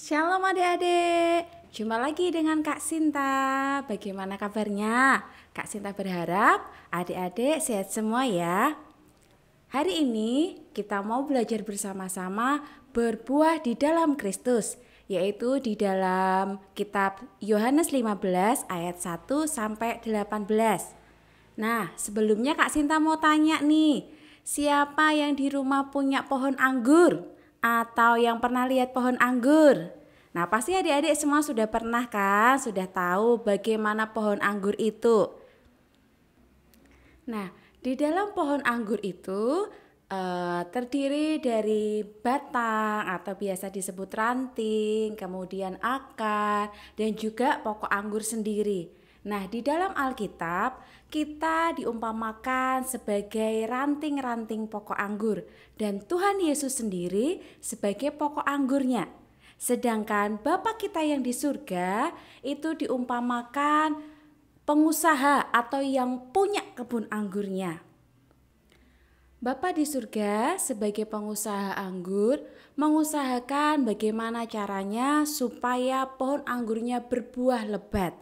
Shalom adik-adik, jumpa lagi dengan Kak Sinta. Bagaimana kabarnya? Kak Sinta berharap adik-adik sehat semua ya. Hari ini kita mau belajar bersama-sama berbuah di dalam Kristus, yaitu di dalam kitab Yohanes 15 ayat 1 sampai 18. Nah, sebelumnya Kak Sinta mau tanya nih, siapa yang di rumah punya pohon anggur? Atau yang pernah lihat pohon anggur? Nah, pasti adik-adik semua sudah pernah kan? Sudah tahu bagaimana pohon anggur itu. Nah, di dalam pohon anggur itu terdiri dari batang atau biasa disebut ranting, kemudian akar, dan juga pokok anggur sendiri. Nah, di dalam Alkitab kita diumpamakan sebagai ranting-ranting pokok anggur dan Tuhan Yesus sendiri sebagai pokok anggurnya. Sedangkan Bapa kita yang di surga itu diumpamakan pengusaha atau yang punya kebun anggurnya. Bapa di surga sebagai pengusaha anggur mengusahakan bagaimana caranya supaya pohon anggurnya berbuah lebat.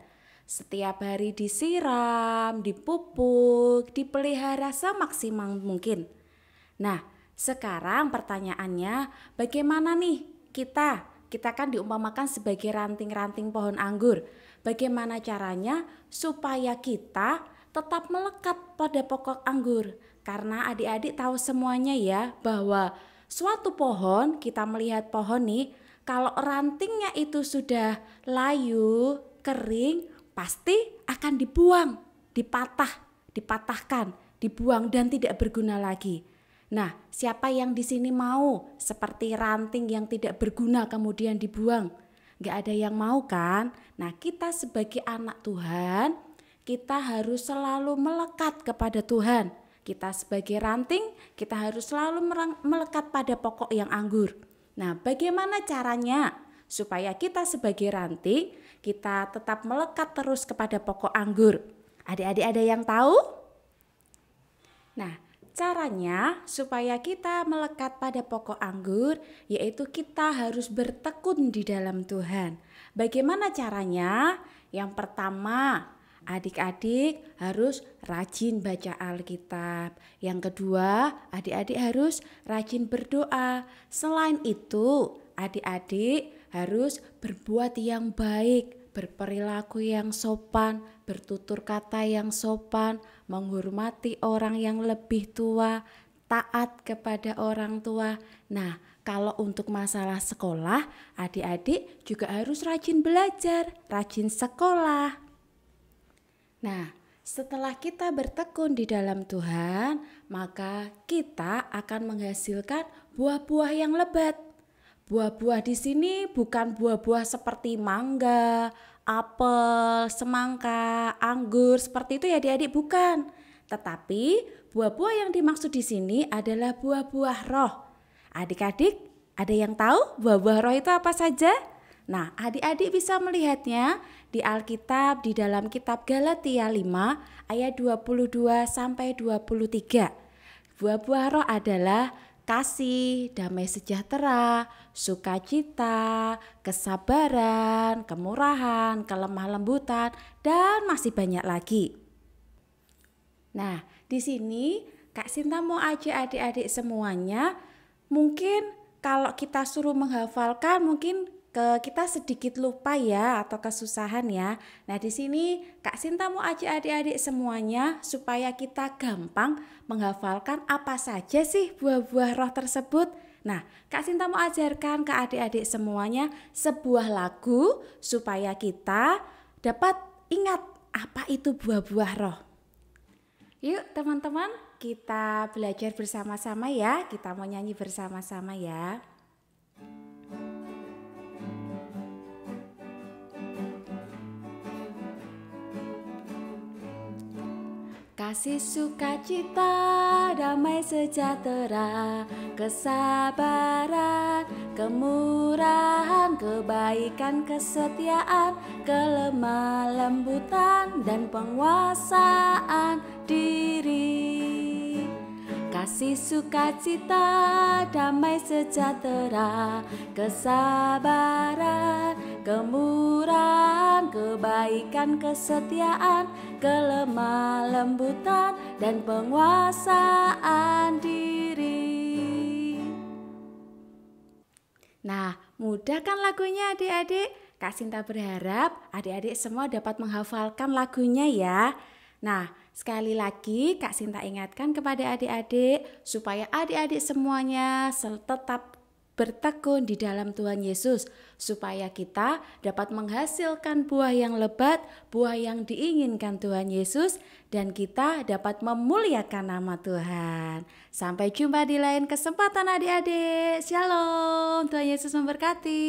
Setiap hari disiram, dipupuk, dipelihara semaksimal mungkin. Nah, sekarang pertanyaannya bagaimana nih kita? Kita kan diumpamakan sebagai ranting-ranting pohon anggur. Bagaimana caranya supaya kita tetap melekat pada pokok anggur? Karena adik-adik tahu semuanya ya bahwa suatu pohon, kita melihat pohon nih, kalau rantingnya itu sudah layu, kering, pasti akan dibuang, dipatahkan, dibuang dan tidak berguna lagi. Nah, siapa yang di sini mau seperti ranting yang tidak berguna kemudian dibuang? Gak ada yang mau kan? Nah, kita sebagai anak Tuhan, kita harus selalu melekat kepada Tuhan. Kita sebagai ranting, kita harus selalu melekat pada pokok yang anggur. Nah, bagaimana caranya supaya kita sebagai ranting, kita tetap melekat terus kepada pokok anggur? Adik-adik ada yang tahu? Nah, caranya supaya kita melekat pada pokok anggur, yaitu kita harus bertekun di dalam Tuhan. Bagaimana caranya? Yang pertama, adik-adik harus rajin baca Alkitab. Yang kedua, adik-adik harus rajin berdoa. Selain itu, adik-adik harus berbuat yang baik, berperilaku yang sopan, bertutur kata yang sopan, menghormati orang yang lebih tua, taat kepada orang tua. Nah, kalau untuk masalah sekolah, adik-adik juga harus rajin belajar, rajin sekolah. Nah, setelah kita bertekun di dalam Tuhan, maka kita akan menghasilkan buah-buah yang lebat. Buah-buah di sini bukan buah-buah seperti mangga, apel, semangka, anggur, seperti itu ya adik-adik, bukan. Tetapi buah-buah yang dimaksud di sini adalah buah-buah roh. Adik-adik, ada yang tahu buah-buah roh itu apa saja? Nah, adik-adik bisa melihatnya di Alkitab di dalam kitab Galatia 5 ayat 22 sampai 23. Buah-buah roh adalah kasih, damai sejahtera, sukacita, kesabaran, kemurahan, kelemah lembutan, dan masih banyak lagi. Nah, di sini Kak Sinta mau ajak adik-adik semuanya, mungkin kalau kita suruh menghafalkan mungkin kita sedikit lupa ya atau kesusahan ya. Nah, di sini Kak Sinta mau ajak adik-adik semuanya supaya kita gampang menghafalkan apa saja sih buah-buah roh tersebut. Nah, Kak Sinta mau ajarkan ke adik-adik semuanya sebuah lagu supaya kita dapat ingat apa itu buah-buah roh. Yuk teman-teman, kita belajar bersama-sama ya. Kita mau nyanyi bersama-sama ya. Kasih, sukacita, damai sejahtera, kesabaran, kemurahan, kebaikan, kesetiaan, kelemah lembutan, dan penguasaan diri. Kasih, sukacita, damai sejahtera, kesabaran, kebaikan, kesetiaan, kelemah lembutan, dan penguasaan diri. Nah, mudah kan lagunya adik-adik? Kak Sinta berharap adik-adik semua dapat menghafalkan lagunya ya. Nah, sekali lagi Kak Sinta ingatkan kepada adik-adik supaya adik-adik semuanya tetap bertekun di dalam Tuhan Yesus, supaya kita dapat menghasilkan buah yang lebat, buah yang diinginkan Tuhan Yesus, dan kita dapat memuliakan nama Tuhan. Sampai jumpa di lain kesempatan adik-adik. Shalom, Tuhan Yesus memberkati.